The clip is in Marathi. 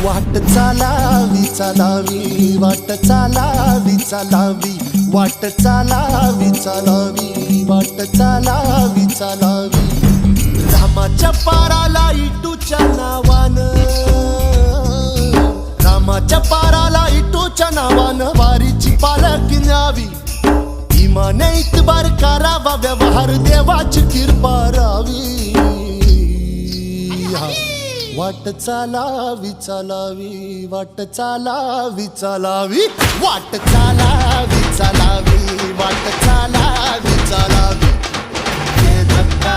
वाट चालावी चालावी वाट चालावी चालावी वाट चालावी चालावी वाट चालावी चालावी रामाच्या पाराला इटूच्या नावानं रामाच्या पाराला इटूच्या नावानं वारीची पालखी न्यावी इमाने इतबार करावा व्यवहार देवाची कृपा रावी वाट चालावी चालावी वाट चालावी चालावी वाट चालावी चालावी वाट चालावी चालावी दे धक्का